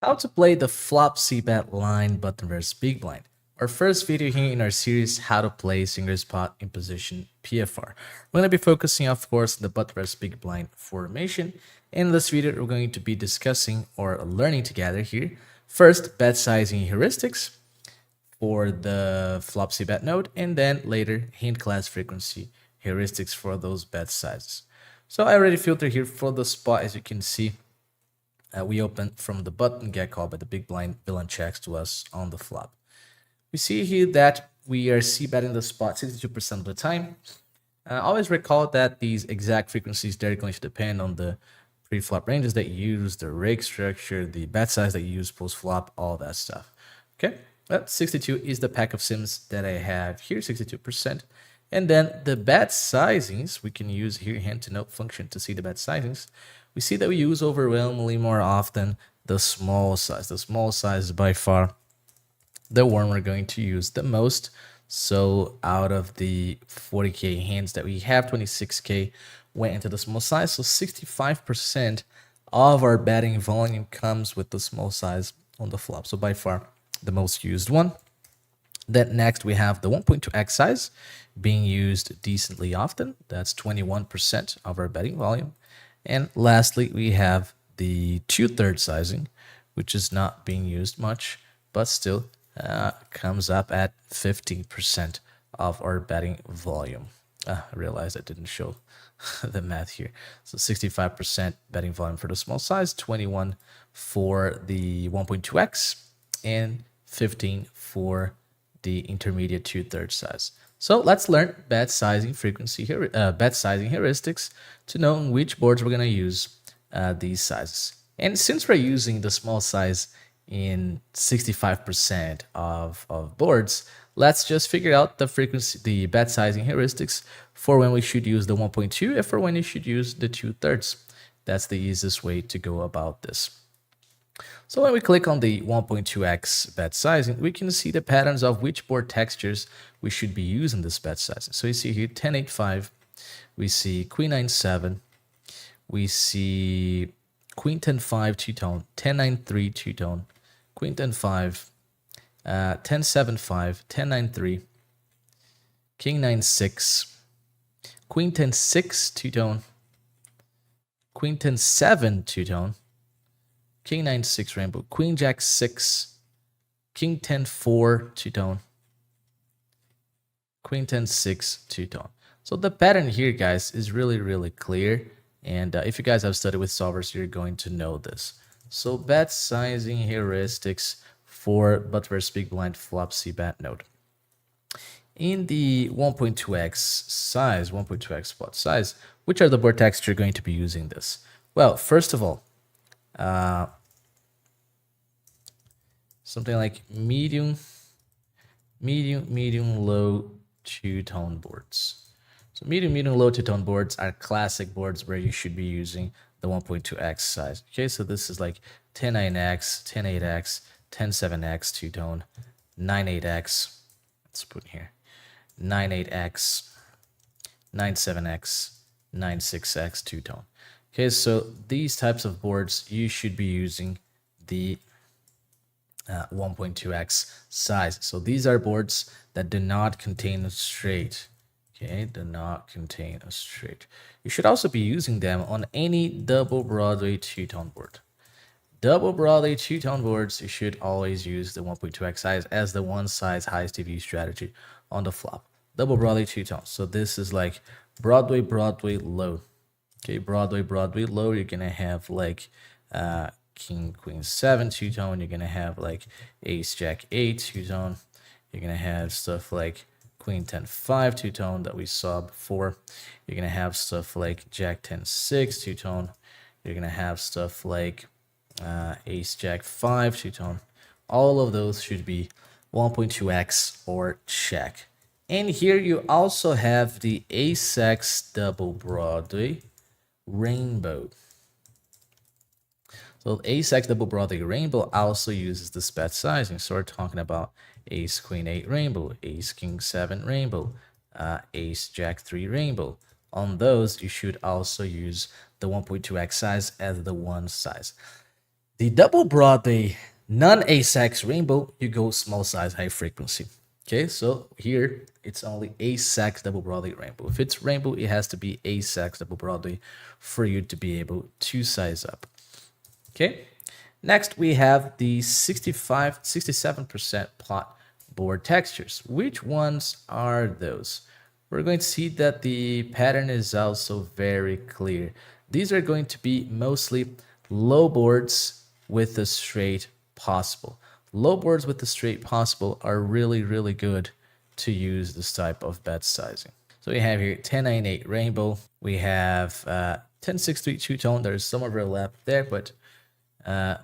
How to play the flop Cbet line button versus big blind. Our first video here in our series, how to play single spot in position PFR. We're going to be focusing, of course, on the button versus big blind formation. In this video, we're going to be discussing or learning together here. First, bet sizing heuristics for the flop Cbet node, and then later hand class frequency heuristics for those bet sizes. So I already filtered here for the spot, as you can see. We open from the button, get called by the big blind, villain checks to us on the flop. We see here that we are c-betting the spot 62% of the time. Always recall that these exact frequencies, they're going to depend on the pre-flop ranges that you use, the rig structure, the bet size that you use post-flop, all that stuff. Okay, well, 62 is the pack of sims that I have here, 62%. And then the bet sizings, we can use here hand to note function to see the bet sizings. We see that we use overwhelmingly more often the small size. The small size is by far the one we're going to use the most. So out of the 40K hands that we have, 26K went into the small size. So 65% of our betting volume comes with the small size on the flop. So by far the most used one. Then next we have the 1.2x size being used decently often. That's 21% of our betting volume. And lastly, we have the 2/3 sizing, which is not being used much, but still comes up at 15% of our betting volume. I realized I didn't show the math here. So 65% betting volume for the small size, 21 for the 1.2x, and 15 for the intermediate 2/3 size. So let's learn bet sizing frequency here, bet sizing heuristics to know on which boards we're going to use these sizes. And since we're using the small size in 65% of boards, let's just figure out the frequency, the bet sizing heuristics for when we should use the 1.2 and for when you should use the 2/3. That's the easiest way to go about this. So when we click on the 1.2x bet sizing, we can see the patterns of which board textures we should be using this bet sizing. So you see here 10-8-5, we see Queen 9-7, we see Queen 10-5 two-tone, 10-9-3 two-tone, Queen 10-5, 10-7-5, 10-9-3, King 9-6, Queen 10-6 two-tone, Queen 10-7 two-tone, King 9-6 rainbow, Queen Jack 6, King 10-4 two-tone, Queen 10-6 two-tone. So the pattern here, guys, is really clear. And if you guys have studied with solvers, you're going to know this. So bet sizing heuristics for button versus big blind flop Cbet node. In the 1.2x size, 1.2x spot size, which are the board textures you're going to be using this? Well, first of all, something like medium, low two-tone boards. So medium, low two-tone boards are classic boards where you should be using the 1.2x size. Okay, so this is like 10-9x, 10-8x, 10-7x two-tone, 9-8x. Let's put here 9-8x, 9-7x, 9-6x two-tone. Okay, so these types of boards, you should be using the 1.2x size. So these are boards that do not contain a straight. Okay, do not contain a straight. You should also be using them on any double Broadway two-tone board. Double Broadway two-tone boards, you should always use the 1.2x size as the one size highest TV strategy on the flop. Double Broadway two-tone. So this is like Broadway, low. Okay, Broadway, low. You're gonna have like King, Queen 7 two-tone. You're gonna have like Ace, Jack 8 two-tone. You're gonna have stuff like Queen 10-5 two-tone that we saw before. You're gonna have stuff like Jack 10-6 two-tone. You're gonna have stuff like Ace, Jack 5 two-tone. All of those should be 1.2x or check. And here you also have the Ace-X double Broadway rainbow. So Ace-X double Broadway rainbow also uses this bet sizing. So we're talking about Ace Queen 8 rainbow, Ace King 7 rainbow, Ace Jack 3 rainbow. On those, you should also use the 1.2x size as the one size. The double Broadway non-ASAX rainbow, you go small size, high frequency. Okay, so here it's only ASAX double Broadway rainbow. If it's rainbow, it has to be ASAX double Broadway for you to be able to size up. Okay, next we have the 67% pot board textures. Which ones are those? We're going to see that the pattern is also very clear. These are going to be mostly low boards with the straight possible. Low boards with the straight possible are really, really good to use this type of bet sizing. So we have here 10-9-8 rainbow. We have 10-6-3 two-tone. There's some overlap there, but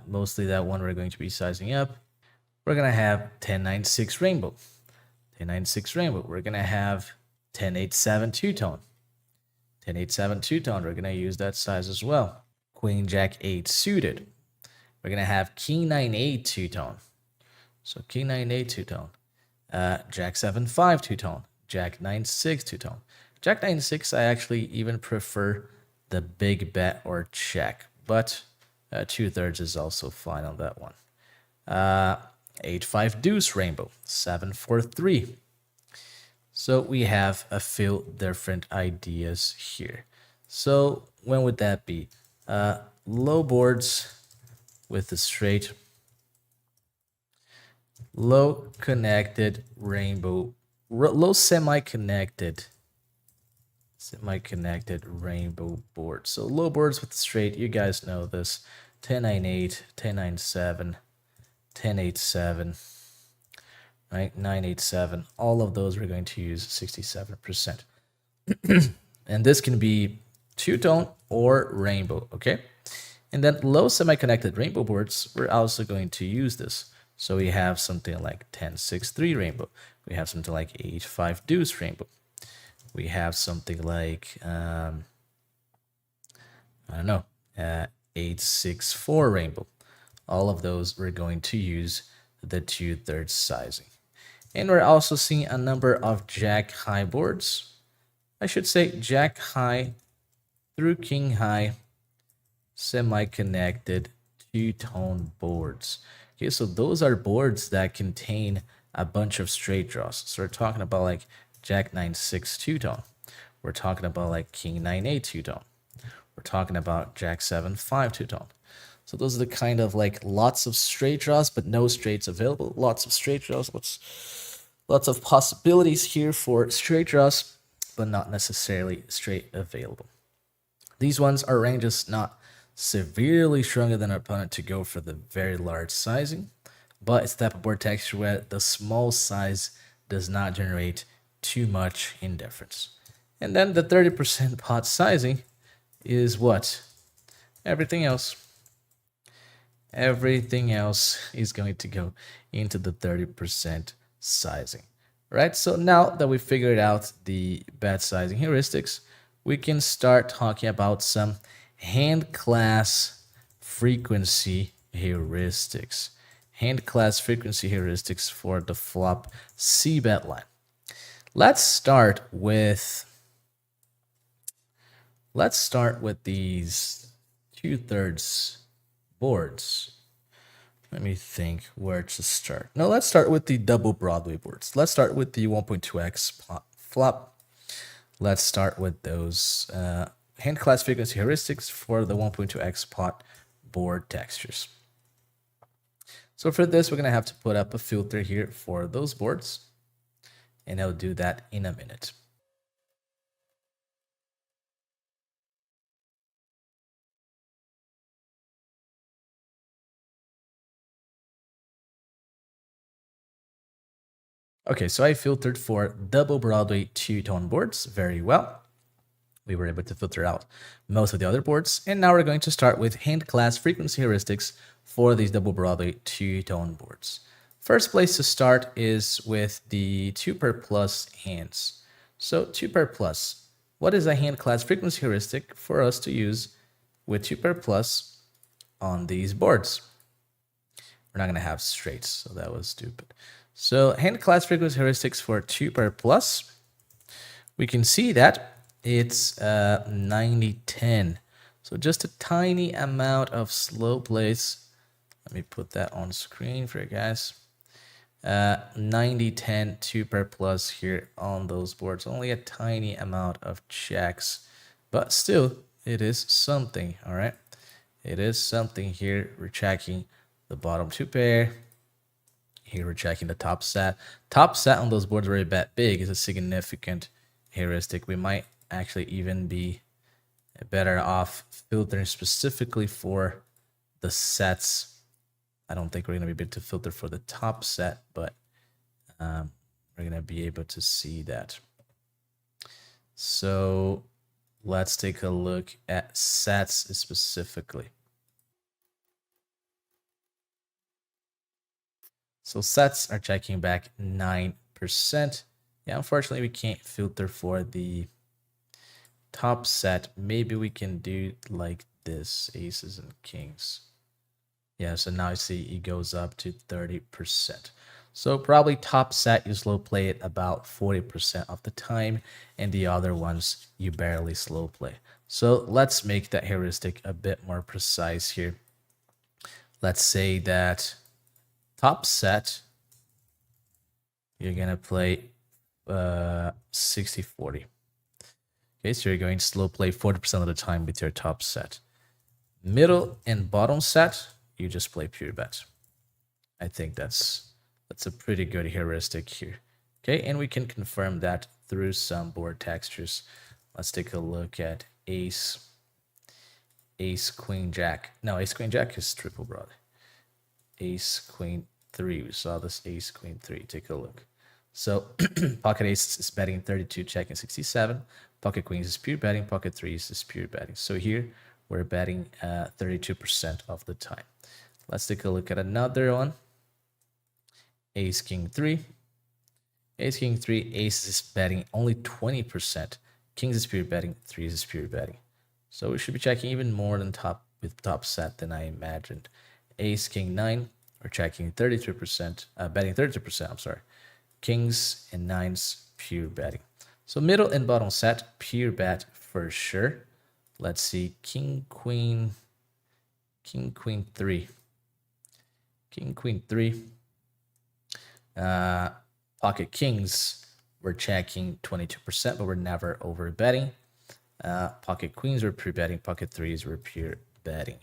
mostly that one we're going to be sizing up. We're going to have 10-9-6 rainbow. 10-9-6 rainbow. We're going to have 10-8-7 two-tone. 10-8-7 two-tone. We're going to use that size as well. Queen Jack 8 suited. We're going to have King 9-8 two-tone. So King 9-8 two-tone. Jack 7-5 two-tone. Jack 9-6 two-tone. Jack 9-6, I actually even prefer the big bet or check, but 2/3 is also fine on that one. 8-5 deuce rainbow. 7-4-3. So we have a few different ideas here. So when would that be? Low boards with the straight, low connected rainbow, low semi-connected rainbow board. So low boards with the straight, you guys know this. 10-9-8, 10-9-7, 10-8-7. Right, 9-8-7, all of those we're going to use 67%. And this can be two-tone or rainbow, okay? And then low semi-connected rainbow boards, we're also going to use this. So we have something like 10-6-3 rainbow. We have something like 8-5 deuce rainbow. We have something like, I don't know, 8-6-4 rainbow. All of those we're going to use the 2/3 sizing. And we're also seeing a number of Jack high boards. I should say Jack high through King high semi-connected two-tone boards. Okay, so those are boards that contain a bunch of straight draws. So we're talking about like Jack 9-6 two-tone. We're talking about like King 9-8 two-tone. We're talking about Jack 7-5 two-tone. So those are the kind of like lots of straight draws, but no straights available. Lots of straight draws. Lots of possibilities here for straight draws, but not necessarily straight available. These ones are ranges not severely stronger than our opponent to go for the very large sizing, but it's the type of board texture where the small size does not generate too much indifference. And then the 30% pot sizing is what? Everything else. Everything else is going to go into the 30% sizing, right? So now that we figured out the bet sizing heuristics, we can start talking about some hand class frequency heuristics. Hand class frequency heuristics for the flop Cbet line. Let's start with these 2/3 boards. Let me think where to start. No, let's start with the double Broadway boards. Let's start with the 1.2x flop. Let's start with those hand class frequency heuristics for the 1.2x pot board textures. So for this, we're going to have to put up a filter here for those boards, and I'll do that in a minute. Okay, so I filtered for double Broadway two-tone boards very well. We were able to filter out most of the other boards, and now we're going to start with hand class frequency heuristics for these double Broadway two-tone boards. First place to start is with the 2-pair plus hands. So 2-pair plus, what is a hand class frequency heuristic for us to use with 2-pair plus on these boards? We're not going to have straights, so that was stupid. So hand class frequency heuristics for 2-pair plus, we can see that it's 90-10. So just a tiny amount of slow plays Let me put that on screen for you guys. 90-10 two pair plus here on those boards. Only a tiny amount of checks, but still it is something. All right, it is something here. We're checking the bottom two pair. Here we're checking the top set. Top set on those boards where you bet big is a significant heuristic. We might actually even be better off filtering specifically for the sets. I don't think we're going to be able to filter for the top set, but we're going to be able to see that. So let's take a look at sets specifically. So sets are checking back 9%. Yeah, unfortunately, we can't filter for the top set. Maybe we can do like this, aces and kings. Yeah, so now I see it goes up to 30%. So probably top set you slow play it about 40% of the time, and the other ones you barely slow play. So let's make that heuristic a bit more precise here. Let's say that top set, you're going to play 60-40. Okay, so you're going to slow play 40% of the time with your top set. Middle and bottom set, you just play pure bet. I think that's a pretty good heuristic here. Okay, and we can confirm that through some board textures. Let's take a look at ace, queen, jack. No, ace, queen, jack is triple broad. Ace, queen, 3. We saw this ace, queen, 3. Take a look. So pocket ace is betting 32, checking 67. Pocket queens is pure betting. Pocket threes is pure betting. So here we're betting 32% of the time. Let's take a look at another one. Ace, king, 3. Ace, king, 3. Ace is betting only 20%. Kings is pure betting. Threes is pure betting. So we should be checking even more than top set than I imagined. Ace, king, 9. We're checking 33%. Betting 32%. I'm sorry. Kings and nines pure betting. So middle and bottom set pure bet for sure. Let's see, king, queen, 3. King, queen, 3. Pocket kings, we're checking 22%, but we're never over betting. Pocket queens, we're pure betting. Pocket threes, we're pure betting.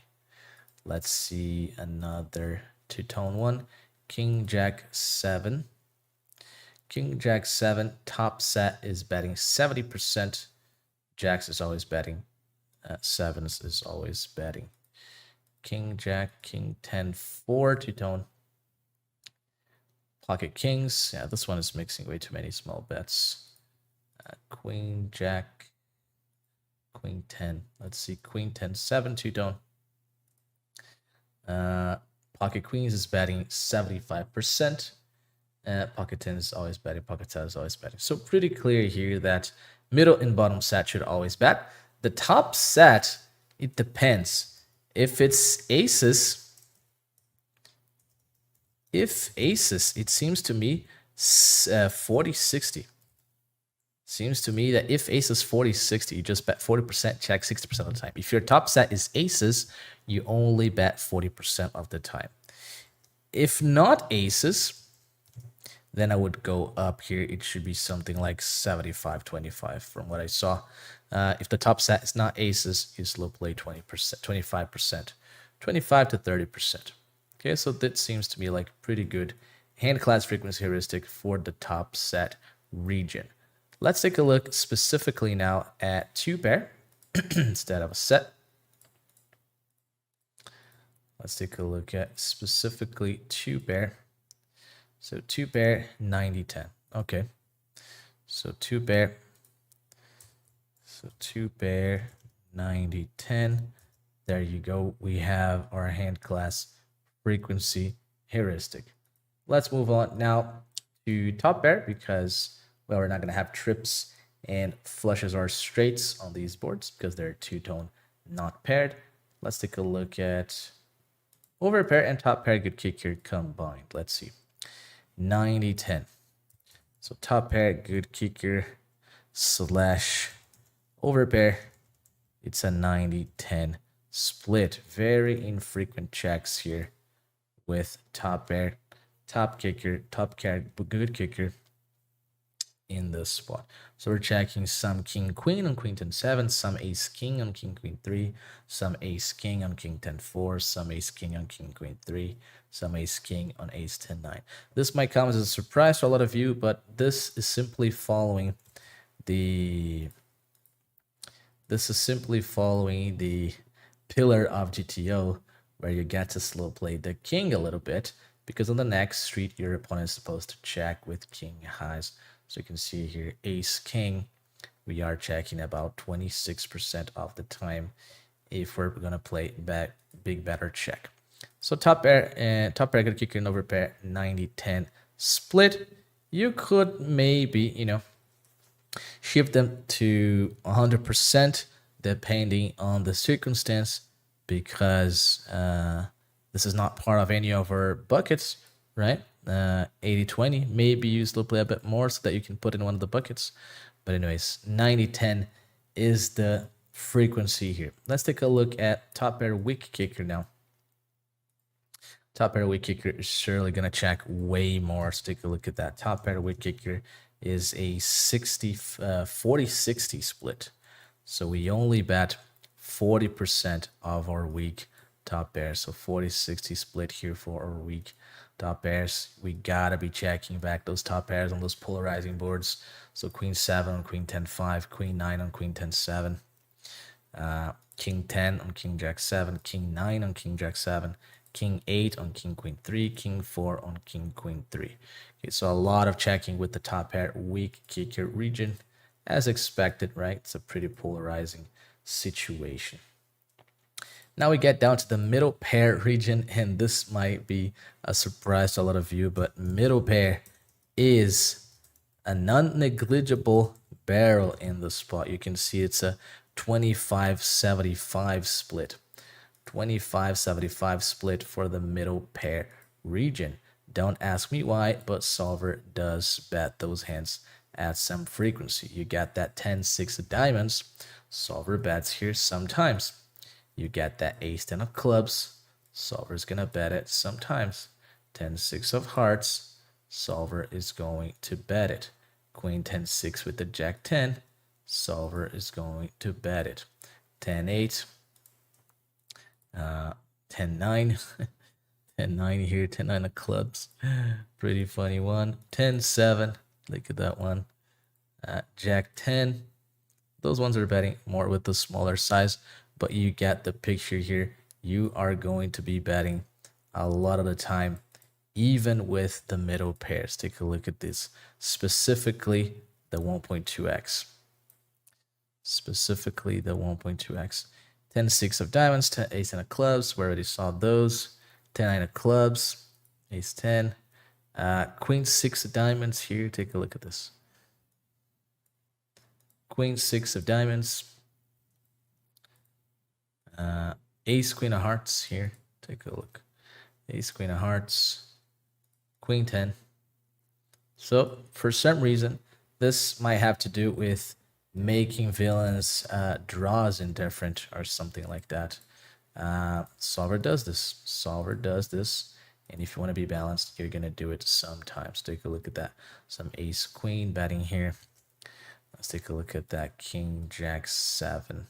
Let's see another two-tone one. King, jack, 7. King, jack, 7. Top set is betting 70%. Jacks is always betting. Sevens is always betting. King, jack, king, 10, 4, two-tone. Pocket kings. Yeah, this one is mixing way too many small bets. Queen, jack, queen, 10. Let's see, queen, 10, 7, two-tone. Pocket queens is betting 75%. Pocket 10 is always betting. Pocket 10 is always betting. So pretty clear here that middle and bottom set should always bet. The top set, it depends. If it's aces, it seems to me 40-60. Seems to me that if aces 40-60, you just bet 40%, check 60% of the time. If your top set is aces, you only bet 40% of the time. If not aces, then I would go up here. It should be something like 75-25 from what I saw. If the top set is not aces, you slow play 20%, 25%, 25 to 30%. Okay, so that seems to me like pretty good hand class frequency heuristic for the top set region. Let's take a look specifically now at two pair instead of a set. Let's take a look at specifically two pair. So two pair, 90-10. Okay. So two pair. So two pair, 90-10. There you go. We have our hand class frequency heuristic. Let's move on now to top pair because, well, we're not going to have trips and flushes or straights on these boards because they're two-tone not paired. Let's take a look at over pair and top pair good kick here combined. Let's see. 90-10. So top pair, good kicker slash over pair. It's a 90-10 split. Very infrequent checks here with top pair, top kicker, good kicker in this spot. So we're checking some king queen on queen 10-7, some ace king on king queen 3, some ace king on king 10-4, some ace king on king queen 3, some ace king on ace 10-9. This might come as a surprise to a lot of you, but this is simply following the pillar of GTO, where you get to slow play the king a little bit, because on the next street your opponent is supposed to check with king highs. So you can see here ace king, we are checking about 26% of the time if we're gonna play big better check. So top pair gonna kick in over pair 90-10 split. You could maybe shift them to 100% depending on the circumstance, because this is not part of any of our buckets, right? 80-20, maybe you still play a bit more so that you can put in one of the buckets. But anyways, 90-10 is the frequency here. Let's take a look at top pair weak kicker now. Top pair weak kicker is surely gonna check way more. So take a look at that. Top pair weak kicker is a 40-60 split. So we only bet 40% of our weak top pairs. So 40-60 split here for our weak top pairs. We gotta be checking back those top pairs on those polarizing boards. So queen 7 on queen 10-5, queen 9 on queen 10-7, king 10 on king jack 7, king 9 on king jack 7, king 8 on king queen 3, king 4 on king queen 3. Okay, so a lot of checking with the top pair weak kicker region, as expected, right? It's a pretty polarizing situation. Now we get down to the middle pair region, and this might be a surprise to a lot of you, but middle pair is a non-negligible barrel in the spot. You can see it's a 25-75 split. 25-75 split for the middle pair region. Don't ask me why, but solver does bet those hands at some frequency. You get that 10-6 of diamonds, solver bets here sometimes. You get that ace-10 of clubs, solver's gonna bet it sometimes. 10-6 of hearts, solver is going to bet it. Queen 10-6 with the jack 10, solver is going to bet it. 10-8, 10-9, 10-9 here, 10-9 of clubs, pretty funny one. 10-7, look at that one. Jack 10, those ones are betting more with the smaller size, but you get the picture here. You are going to be betting a lot of the time, even with the middle pairs. Take a look at this, specifically the 1.2x. Specifically the 1.2x. 10-6 of diamonds, ace-10 of clubs. We already saw those. 10-9 of clubs, ace-10. Queen 6 of diamonds here. Take a look at this. Queen 6 of diamonds. Ace queen of hearts here. Take a look. Ace queen of hearts. Queen 10. So for some reason, this might have to do with making villains draws indifferent or something like that. Solver does this. Solver does this. And if you want to be balanced, you're going to do it sometimes. Take a look at that. Some ace queen betting here. Let's take a look at that king jack 7.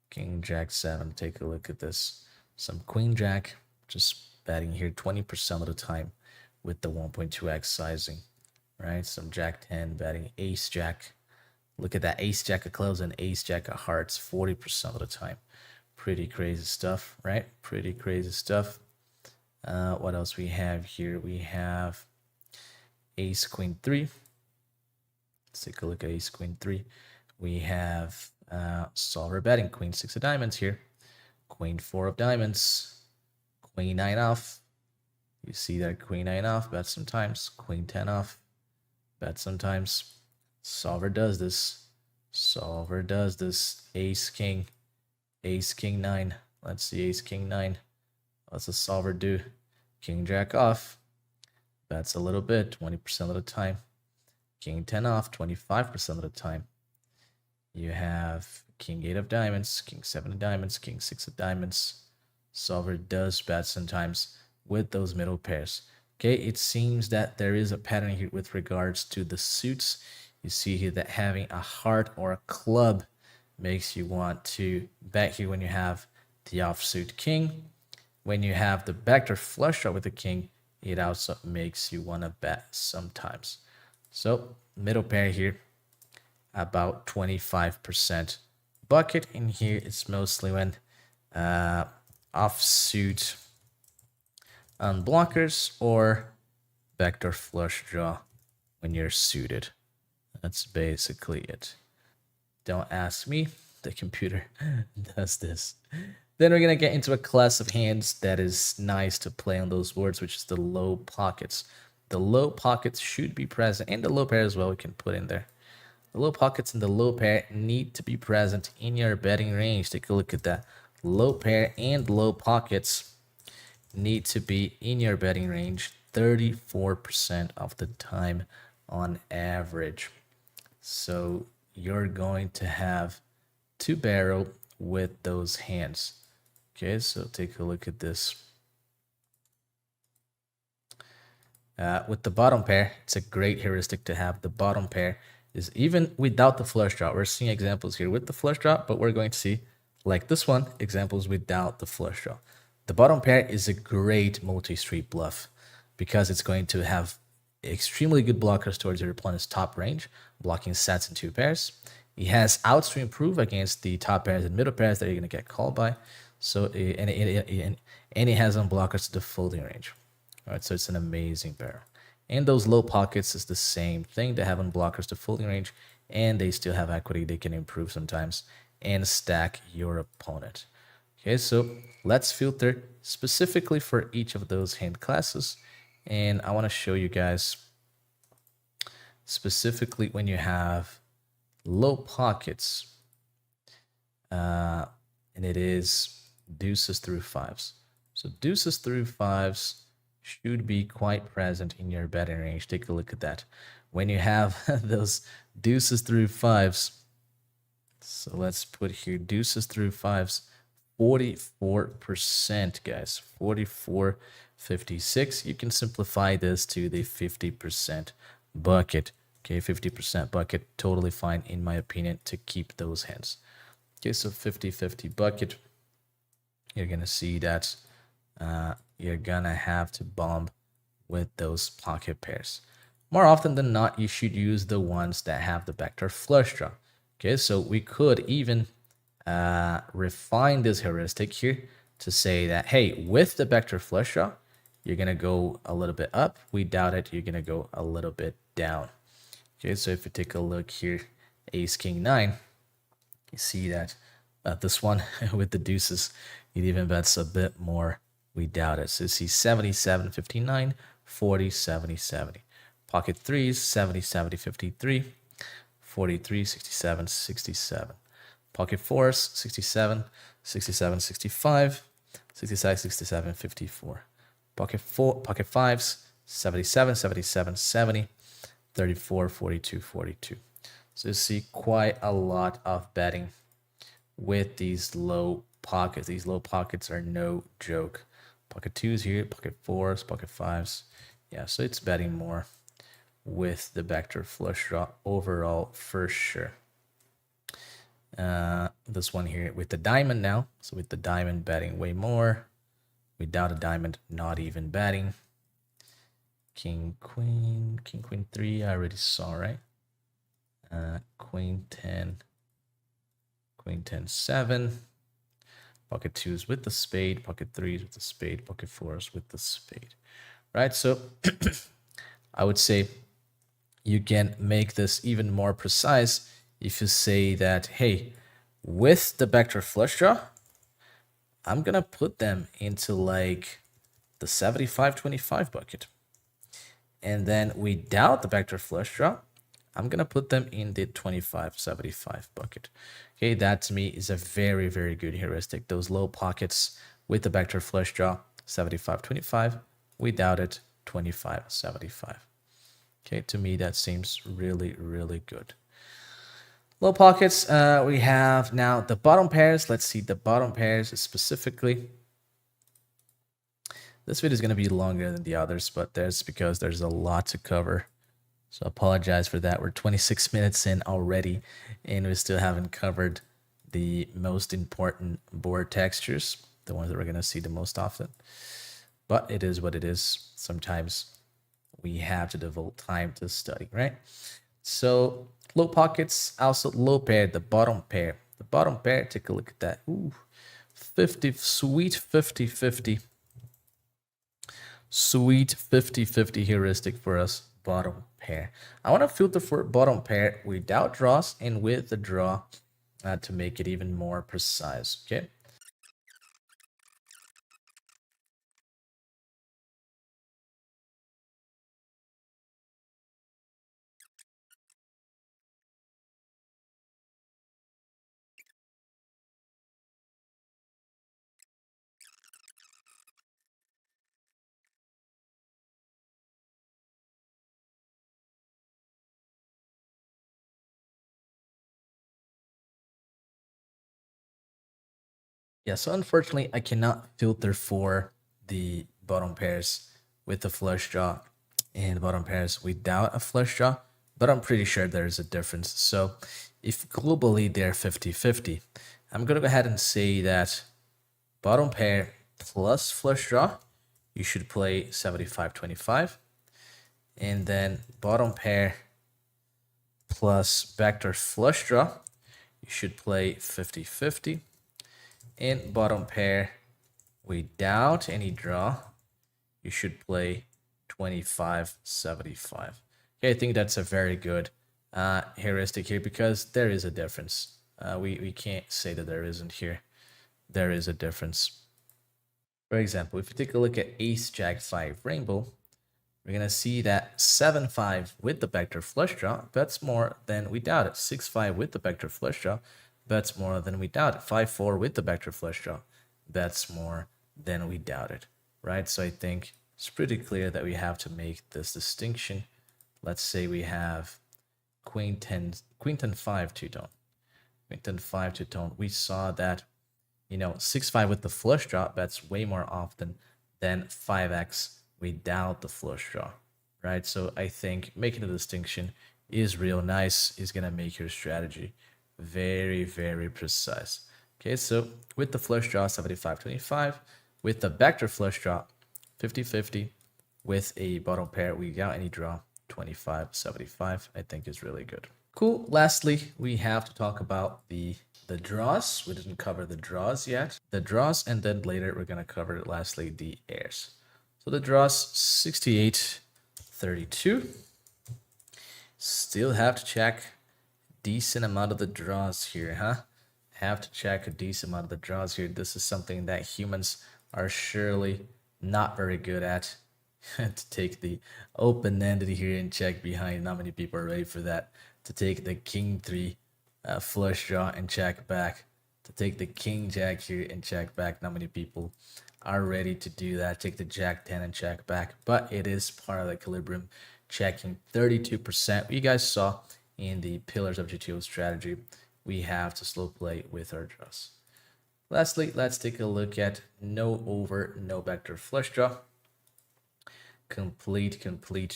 King jack 7. Take a look at this. Some queen jack, just betting here 20% of the time with the 1.2x sizing, right? Some jack 10 betting ace jack. Look at that ace jack of clubs and ace jack of hearts 40% of the time. Pretty crazy stuff, right? Pretty crazy stuff. What else we have here? We have ace queen 3. Let's take a look at ace queen 3. We have solver betting queen 6 of diamonds here, queen 4 of diamonds, queen 9 off. You see that queen 9 off, bet sometimes, queen 10 off, bet sometimes. Solver does this. Solver does this. Ace king 9. Let's see, ace king 9. What's the solver do? King jack off, bets a little bit, 20% of the time. King 10 off, 25% of the time. You have king 8 of diamonds, king 7 of diamonds, king 6 of diamonds. Solver does bet sometimes. with those middle pairs. Okay, it seems that there is a pattern here with regards to the suits. You see here that having a heart or a club makes you want to bet here when you have the offsuit king. When you have the backdoor flush draw with the king, it also makes you want to bet sometimes. So middle pair here, about 25% bucket. In here, it's mostly when offsuit unblockers or backdoor flush draw when you're suited. That's basically it. Don't ask me, the computer does this. Then we're going to get into a class of hands that is nice to play on those boards, which is the low pockets. The low pockets should be present, and the low pair as well we can put in there. The low pockets and the low pair need to be present in your betting range. Take a look at that. Low pair and low pockets need to be in your betting range 34% of the time on average. So you're going to have to barrel with those hands. Okay, so take a look at this. With the bottom pair, it's a great heuristic to have. The bottom pair is even without the flush draw. We're seeing examples here with the flush draw, but we're going to see, like this one, examples without the flush draw. The bottom pair is a great multi-street bluff because it's going to have extremely good blockers towards your opponent's top range, blocking sets and two pairs. It has outs to improve against the top pairs and middle pairs that you're going to get called by. So and it has unblockers to the folding range. All right, so it's an amazing barrel. And those low pockets is the same thing. They have unblockers to folding range, and they still have equity. They can improve sometimes and stack your opponent. Okay, so let's filter specifically for each of those hand classes. And I want to show you guys specifically when you have low pockets, and it is deuces through fives. So deuces through fives should be quite present in your betting range. Take a look at that. When you have those deuces through fives, so let's put here deuces through fives, 44%, guys, 44.56. You can simplify this to the 50% bucket. Okay, 50% bucket, totally fine in my opinion to keep those hands. Okay, so 50-50 bucket. You're gonna see that you're gonna have to bomb with those pocket pairs. More often than not, you should use the ones that have the backdoor flush draw. Okay, so we could even refine this heuristic here to say that, hey, with the backdoor flush draw, you're gonna go a little bit up. Without it, you're gonna go a little bit down. Okay, so if you take a look here, ace king 9, you see that this one with the deuces, it even bets a bit more without it. So you see 77, 59, 40, 70, 70. Pocket threes, 70, 70, 53, 43, 67, 67. Pocket fours, 67, 67, 65, 66, 67, 54. Pocket fives, 77, 77, 70, 34, 42, 42. So you see quite a lot of betting with these low pockets. These low pockets are no joke. Pocket twos here, pocket fours, pocket fives. Yeah, so it's betting more with the backdoor flush draw overall for sure. This one here with the diamond now. So with the diamond betting way more. Without a diamond, not even betting. King, queen 3, I already saw, right? Queen 10, 7. Pocket twos with the spade, pocket threes with the spade, pocket fours with the spade. Right, so I would say you can make this even more precise if you say that, hey, with the backdoor flush draw, I'm gonna put them into like the 75-25 bucket. And then without the backdoor flush draw, I'm gonna put them in the 25-75 bucket. Okay, that to me is a very, very good heuristic. Those low pockets with the backdoor flush draw, 75-25. Without it, 25-75. Okay, to me that seems really, really good. Low pockets, we have now the bottom pairs. Let's see the bottom pairs specifically. This video is going to be longer than the others, but that's because there's a lot to cover. So apologize for that. We're 26 minutes in already, and we still haven't covered the most important board textures, the ones that we're going to see the most often. But it is what it is. Sometimes we have to devote time to study, right? So low pockets, also low pair, the bottom pair. The bottom pair, take a look at that. Ooh, 50, sweet 50-50. Sweet 50-50 heuristic for us, bottom pair. I want to filter for bottom pair without draws and with the draw to make it even more precise, okay? Yeah, so unfortunately, I cannot filter for the bottom pairs with a flush draw and bottom pairs without a flush draw, but I'm pretty sure there's a difference. So if globally they're 50-50, I'm going to go ahead and say that bottom pair plus flush draw, you should play 75-25. And then bottom pair plus backdoor flush draw, you should play 50-50. And bottom pair without any draw, you should play 25-75. Okay, I think that's a very good heuristic here because there is a difference. We can't say that there isn't here. There is a difference. For example, if you take a look at Ace Jack 5 Rainbow, we're going to see that 7-5 with the backdoor flush draw bets more than without it. 6-5 with the backdoor flush draw bets more than without it. 5-4 with the backdoor flush draw bets more than without it, right? So I think it's pretty clear that we have to make this distinction. Let's say we have Queen 10-5 two-tone. Queen 10-5 two-tone. We saw that, 6-5 with the flush draw bets way more often than 5x without the flush draw, right? So I think making a distinction is real nice, is going to make your strategy very, very precise. Okay, so with the flush draw, 75-25, with the backdoor flush draw, 50-50, with a bottom pair without any draw, 25-75, I think is really good. Cool. Lastly, we have to talk about the draws. We didn't cover the draws yet. The draws, and then later we're going to cover, lastly, the airs. So the draws 68-32. Still have to check decent amount of the draws here, huh? Have to check a decent amount of the draws here. This is something that humans are surely not very good at. To take the open-ended here and check behind. Not many people are ready for that. To take the king 3 flush draw and check back. To take the king jack here and check back. Not many people are ready to do that. Take the jack 10 and check back, but it is part of the equilibrium. Checking 32%. You guys saw in the pillars of GTO strategy, we have to slow play with our draws. Lastly, let's take a look at no over, no backdoor flush draw. Complete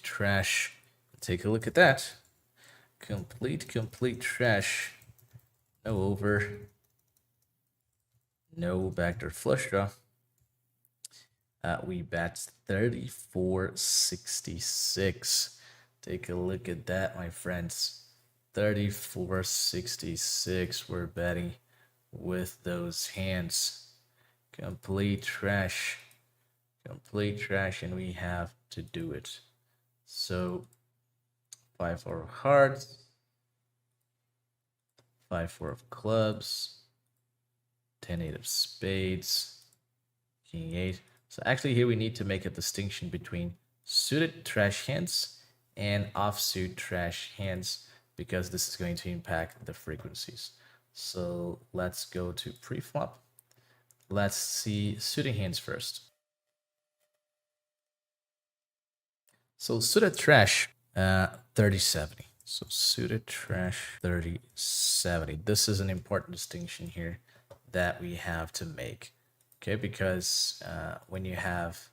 trash. Take a look at that. Complete trash. No over, no backdoor flush draw. We bet 34.66. Take a look at that, my friends. 34.66. We're betting with those hands. Complete trash, and we have to do it. So 5-4 of hearts, 5-4 of clubs, 10-8 of spades, king 8. So actually here we need to make a distinction between suited trash hands and offsuit trash hands because this is going to impact the frequencies. So let's go to pre-flop. Let's see suited hands first. So suited trash, 30-70. So suited trash, 30-70. This is an important distinction here that we have to make. Okay, because when you have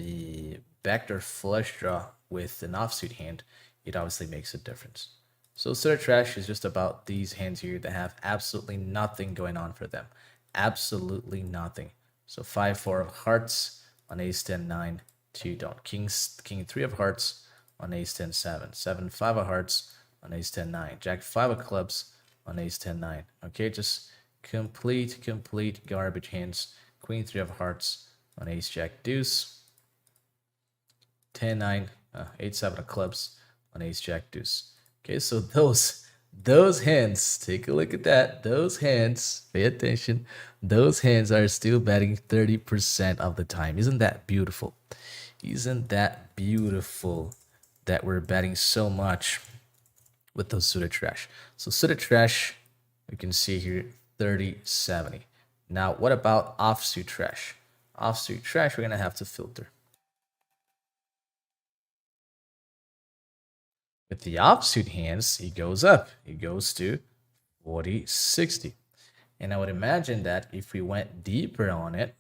the backdoor flush draw with an offsuit hand, it obviously makes a difference. So suited trash is just about these hands here that have absolutely nothing going on for them. Absolutely nothing. So 5-4 of hearts on ace 10 9, 2 don't. King 3 of hearts on ace 10 7, 7 5 of hearts on ace 10 9, jack 5 of clubs on ace 10 9. Okay, just complete garbage hands. Queen 3 of hearts on ace jack deuce, 10 9, 8 7 of clubs on ace jack deuce. Okay, so those hands, take a look at that. Those hands, pay attention. Those hands are still betting 30% of the time. Isn't that beautiful? Isn't that beautiful that we're betting so much with those suited trash? So suited trash, you can see here 30-70. Now, what about offsuit trash? Offsuit trash, we're gonna have to filter. With the offsuit hands, he goes up. He goes to 40-60. And I would imagine that if we went deeper on it,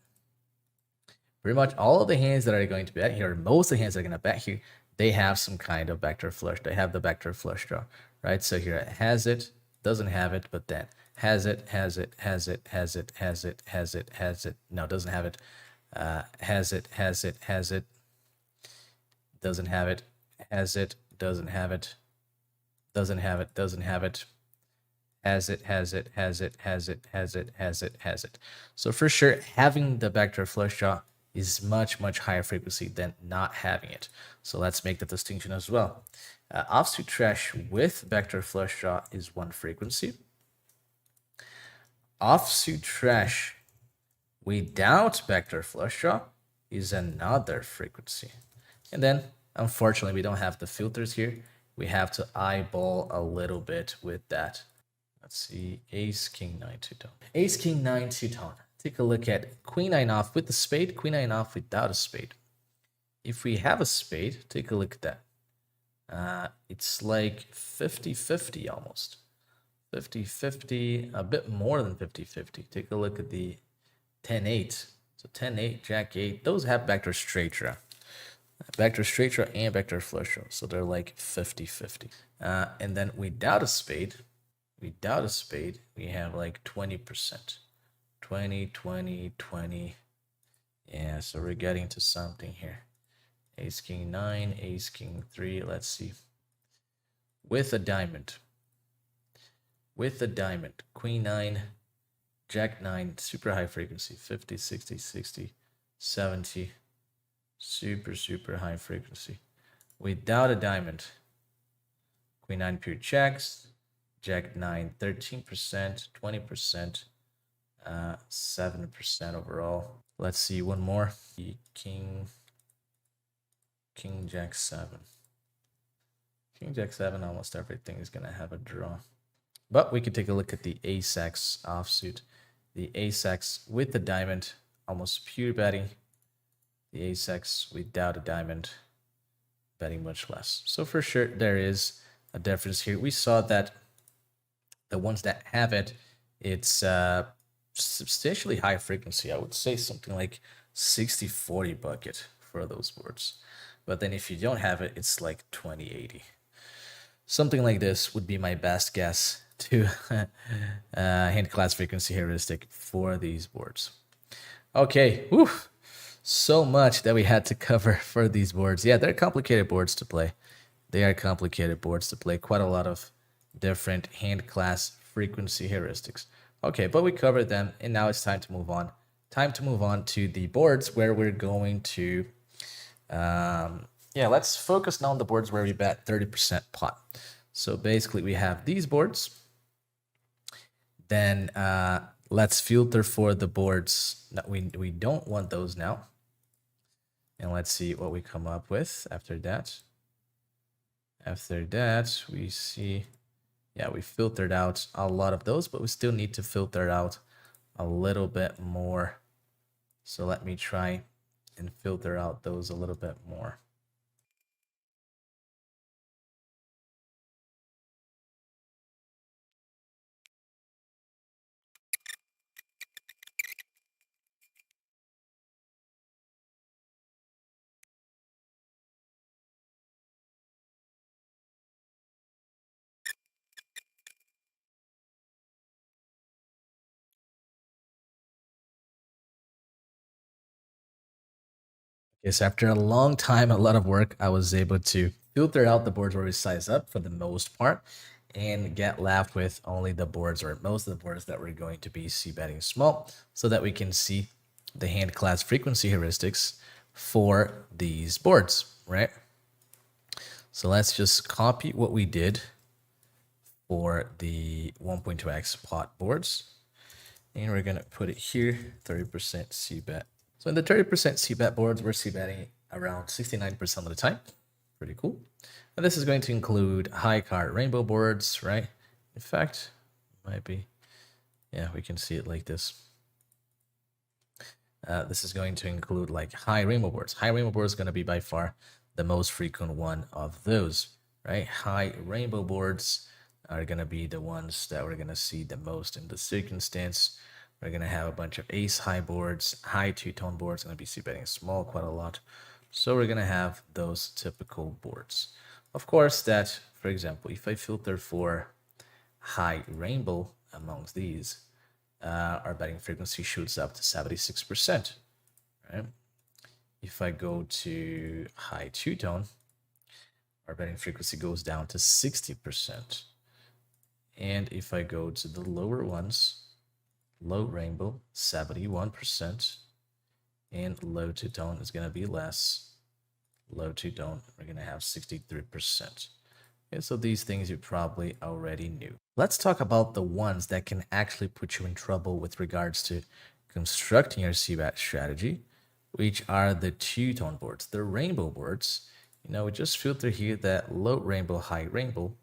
pretty much all of the hands that are going to bet here, most of the hands that are going to bet here, they have some kind of backdoor flush. They have the backdoor flush draw, right? So here it has it, doesn't have it, but then has it, has it, has it, has it, has it, has it, has it. No, doesn't have it. Has it, has it, has it. Doesn't have it. Has it, doesn't have it. Doesn't have it, doesn't have it. Has it, has it, has it, has it, has it, has it, has it. So for sure, having the backdoor flush draw is much higher frequency than not having it. So let's make the distinction as well. Offsuit trash with backdoor flush draw is one frequency. Offsuit trash without backdoor flush draw is another frequency. And then, unfortunately, we don't have the filters here. We have to eyeball a little bit with that. Let's see, ace, king, 9, 2 tone. Ace, king, 9, 2 tone. Take a look at queen 9 off with the spade, queen 9 off without a spade. If we have a spade, take a look at that. It's like 50-50 almost. 50-50, a bit more than 50-50. Take a look at the 10-8. So 10-8, jack 8, those have backdoor straight draw. Backdoor straight draw and backdoor flush draw. So they're like 50-50. And then without a spade, we have like 20%. 20, 20, 20. Yeah, so we're getting to something here. Ace, king, 9, ace, king, 3. Let's see. With a diamond. Queen 9, jack 9, super high frequency. 50, 60, 60, 70. Super high frequency. Without a diamond, queen 9 pure checks, jack 9 13%, 20%, 7% overall. Let's see one more. King jack 7. King jack 7, almost everything is gonna have a draw. But we could take a look at the ace x offsuit. The ace x with the diamond, almost pure betting. The ace x without a diamond, betting much less. So for sure, there is a difference here. We saw that the ones that have it, it's substantially high frequency. I would say something like 60-40 bucket for those boards. But then if you don't have it, it's like 20-80. Something like this would be my best guess to hand class frequency heuristic for these boards. Okay, whew. So much that we had to cover for these boards. Yeah, they're complicated boards to play. They are complicated boards to play. Quite a lot of different hand class frequency heuristics. Okay, but we covered them, and now it's time to move on. Time to move on to the boards where we're going to, let's focus now on the boards where we bet 30% pot. So basically we have these boards. Then let's filter for the boards that we don't want those now. And let's see what we come up with after that. After that, we see, yeah, we filtered out a lot of those, but we still need to filter out a little bit more. So let me try and filter out those a little bit more. Yes, after a long time, a lot of work, I was able to filter out the boards where we size up for the most part and get left with only the boards or most of the boards that we're going to be c-betting small so that we can see the hand class frequency heuristics for these boards, right? So let's just copy what we did for the 1.2x pot boards. And we're going to put it here, 30% c-bet. So in the 30% c-bet boards, we're c-betting around 69% of the time. Pretty cool. And this is going to include high card rainbow boards, right? In fact, might be, yeah, we can see it like this. This is going to include like high rainbow boards. High rainbow boards is going to be by far the most frequent one of those, right? High rainbow boards are going to be the ones that we're going to see the most in the circumstance. We're going to have a bunch of ace high boards, high two-tone boards, going to be c-betting small quite a lot. So we're going to have those typical boards. Of course, that, for example, if I filter for high rainbow amongst these, our betting frequency shoots up to 76%, right? If I go to high two-tone, our betting frequency goes down to 60%. And if I go to the lower ones, low rainbow, 71%, and low two-tone is going to be less. Low two-tone, we're going to have 63%. Okay, so these things you probably already knew. Let's talk about the ones that can actually put you in trouble with regards to constructing your c-bet strategy, which are the two-tone boards, the rainbow boards. You know, we just filter here that low rainbow, high rainbow.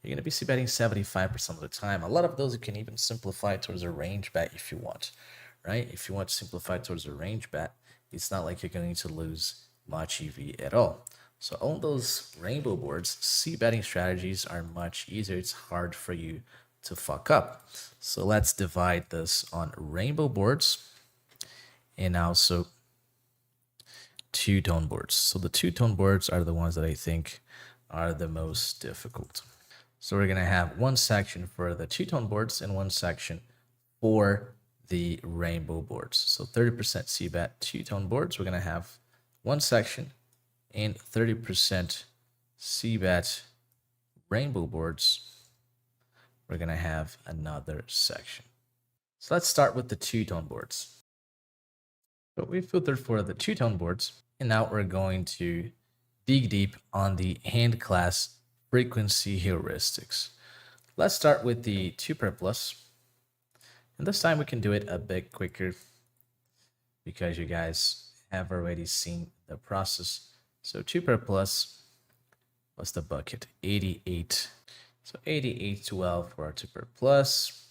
You're going to be c-betting 75% of the time. A lot of those you can even simplify towards a range bet if you want, right? If you want to simplify towards a range bet, it's not like you're going to lose much EV at all. So on those rainbow boards, c-betting strategies are much easier. It's hard for you to fuck up. So let's divide this on rainbow boards and also two-tone boards. So the two-tone boards are the ones that I think are the most difficult. So we're going to have one section for the two-tone boards and one section for the rainbow boards. So 30% c-bet two-tone boards, we're going to have one section, and 30% c-bet rainbow boards, we're going to have another section. So let's start with the two-tone boards. So we filtered for the two-tone boards, and now we're going to dig deep on the hand class frequency heuristics. Let's start with the 2-pair plus. And this time we can do it a bit quicker because you guys have already seen the process. So 2-pair plus, what's the bucket? 88. So 88.12 for our 2-pair plus.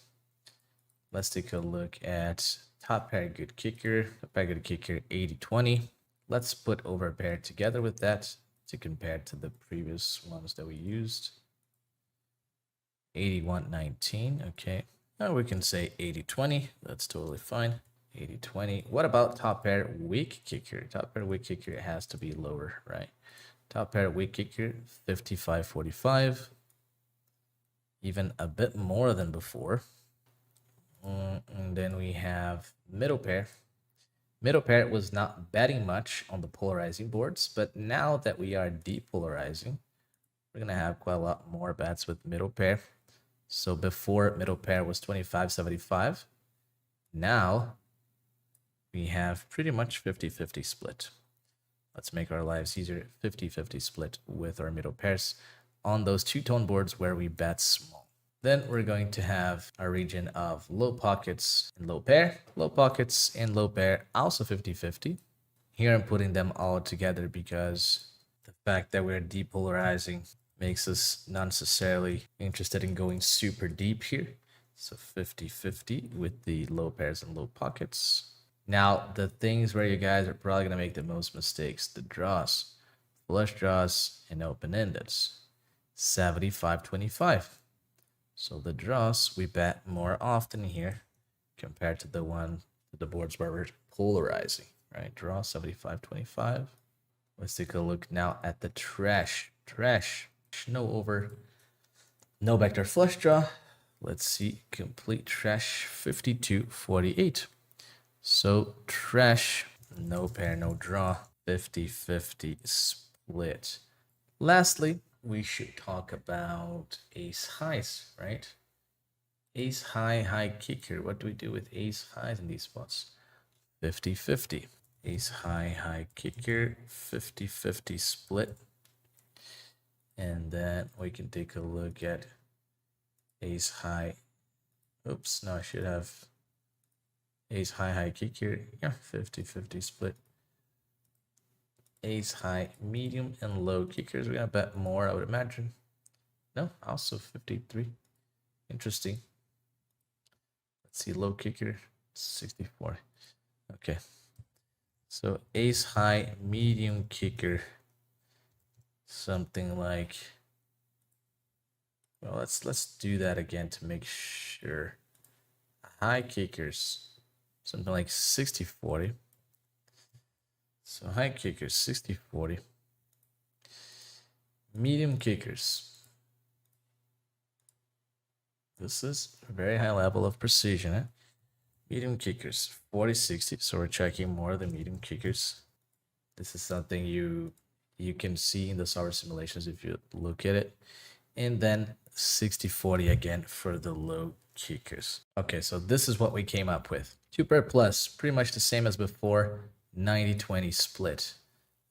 Let's take a look at top pair good kicker. Top pair good kicker 80.20. Let's put over pair together with that to compare to the previous ones that we used. 81.19. Okay. Now we can say 80.20. That's totally fine. 80.20. What about top pair weak kicker? Top pair weak kicker has to be lower, right? Top pair weak kicker 55.45. Even a bit more than before. And then we have middle pair. Middle pair was not betting much on the polarizing boards, but now that we are depolarizing, we're going to have quite a lot more bets with middle pair. So before middle pair was 25.75. Now we have pretty much 50-50 split. Let's make our lives easier. 50-50 split with our middle pairs on those two-tone boards where we bet small. Then we're going to have a region of low pockets and low pair. Low pockets and low pair, also 50-50. Here I'm putting them all together because the fact that we're depolarizing makes us not necessarily interested in going super deep here. So 50-50 with the low pairs and low pockets. Now, the things where you guys are probably going to make the most mistakes, the draws, flush draws, and open-endeds. 75-25. So the draws, we bet more often here compared to the boards where we're polarizing, right? Draw 75-25. Let's take a look now at the trash. No over, no backdoor flush draw. Let's see, complete trash 52-48. So trash, no pair, no draw. 50-50 split. Lastly, we should talk about ace highs, right? Ace high, high kicker. What do we do with ace highs in these spots? 50-50. Ace high, high kicker, 50-50 split. And then we can take a look at ace high. Oops, no, I should have ace high, high kicker. Yeah, 50-50 split. Ace high, medium, and low kickers. We're gonna bet more, I would imagine. No, also 53. Interesting. Let's see, low kicker, 64. Okay. So ace high, medium kicker. Something like, well, let's do that again to make sure. High kickers, something like 60-40. So high kickers, 60-40. Medium kickers. This is a very high level of precision. Eh? Medium kickers, 40-60. So we're checking more of the medium kickers. This is something you can see in the solver simulations if you look at it. And then 60-40 again for the low kickers. Okay, so this is what we came up with. 2-pair plus, pretty much the same as before, 90-20 split.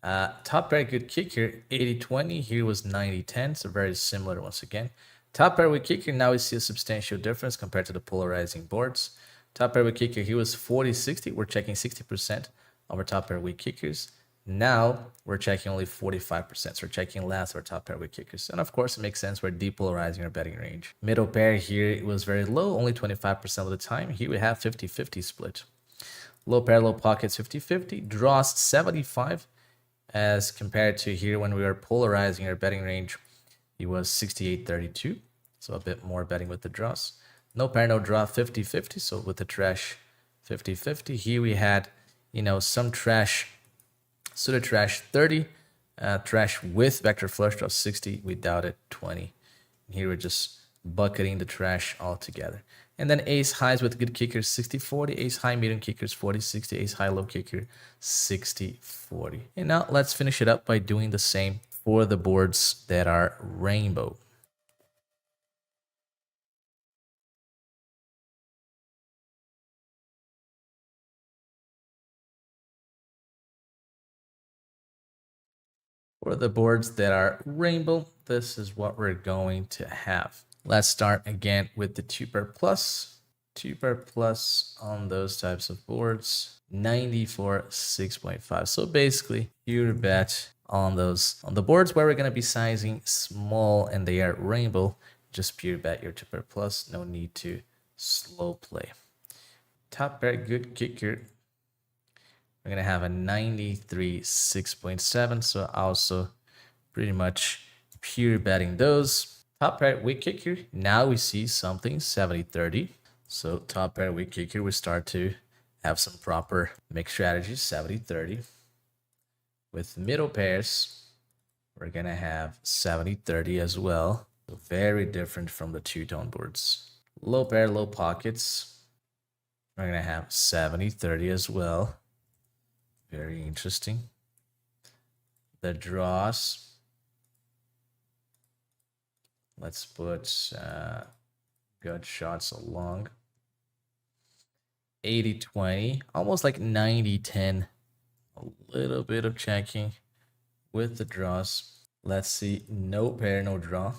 Top pair good kicker, 80-20. Here was 90-10, so very similar once again. Top pair with kicker, now we see a substantial difference compared to the polarizing boards. Top pair with kicker, here was 40-60. We're checking 60% of our top pair with kickers. Now we're checking only 45%. So we're checking less of our top pair with kickers. And of course, it makes sense. We're depolarizing our betting range. Middle pair here, it was very low, only 25% of the time. Here we have 50-50 split. Low pair, low pockets, 50-50. Draws 75 as compared to here when we were polarizing our betting range. It was 68-32. So a bit more betting with the draws. No pair, no draw, 50-50. So with the trash, 50-50. Here we had, some trash. So the trash 30, trash with vector flush draw 60, without it 20. And here we're just bucketing the trash all together. And then ace highs with good kickers 60-40, ace high medium kickers 40-60, ace high low kicker 60-40. And now let's finish it up by doing the same for the boards that are rainbow. For the boards that are rainbow, this is what we're going to have. Let's start again with the 2-pair plus. 2-pair plus on those types of boards, 94.6.5. So basically, pure bet on the boards where we're going to be sizing small and they are rainbow. Just pure bet your 2-pair plus. No need to slow play. Top pair good kicker. We're going to have a 93.6.7. So also pretty much pure betting those. Top pair weak kicker. Now we see something 70-30. So top pair weak kicker, we start to have some proper mixed strategies, 70-30. With middle pairs, we're going to have 70-30 as well. So very different from the two-tone boards. Low pair, low pockets. We're going to have 70-30 as well. Very interesting. The draws. Let's put gut shots along. 80-20, almost like 90-10. A little bit of checking with the draws. Let's see, no pair, no draw.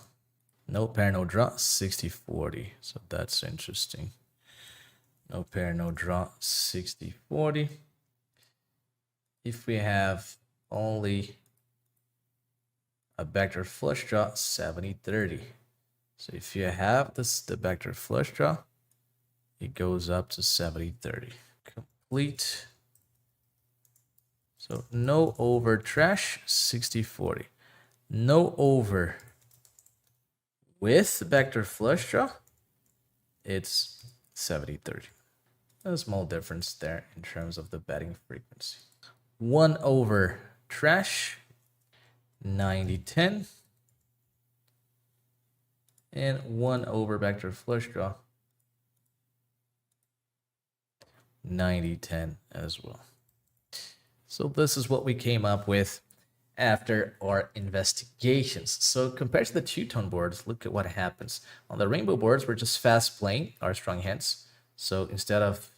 No pair, no draw, 60-40. So that's interesting. No pair, no draw, 60-40. If we have only a backdoor flush draw, 70-30. So if you have the backdoor flush draw, it goes up to 70-30. Complete. So no over trash, 60-40. No over with backdoor flush draw, it's 70-30. A small difference there in terms of the betting frequency. 1 over trash, 90-10. And 1 over backdoor flush draw, 90-10 as well. So this is what we came up with after our investigations. So compared to the two-tone boards, look at what happens. On the rainbow boards, we're just fast playing our strong hands. So instead of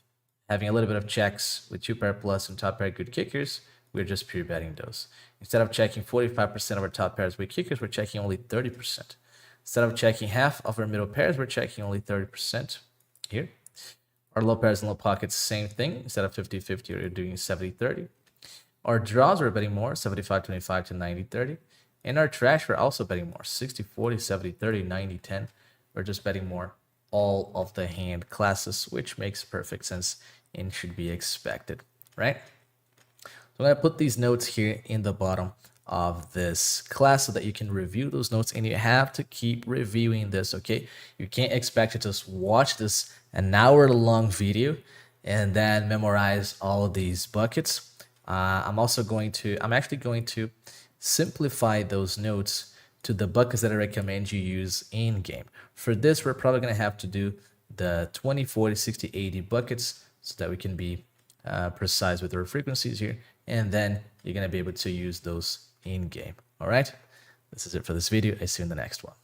having a little bit of checks with two pair plus and top pair good kickers, we're just pure betting those. Instead of checking 45% of our top pairs with kickers, we're checking only 30%. Instead of checking half of our middle pairs, we're checking only 30% here. Our low pairs and low pockets, same thing. Instead of 50-50, we're doing 70-30. Our draws, we're betting more, 75-25 to 90-30. And our trash, we're also betting more, 60-40, 70-30, 90-10. We're just betting more all of the hand classes, which makes perfect sense and should be expected, right? So I'm going to put these notes here in the bottom of this class so that you can review those notes, and you have to keep reviewing this, okay? You can't expect to just watch this an hour-long video and then memorize all of these buckets. I'm actually going to simplify those notes to the buckets that I recommend you use in game. For this, we're probably going to have to do the 20, 40, 60, 80 buckets so that we can be precise with our frequencies here. And then you're going to be able to use those in game. All right. This is it for this video. I see you in the next one.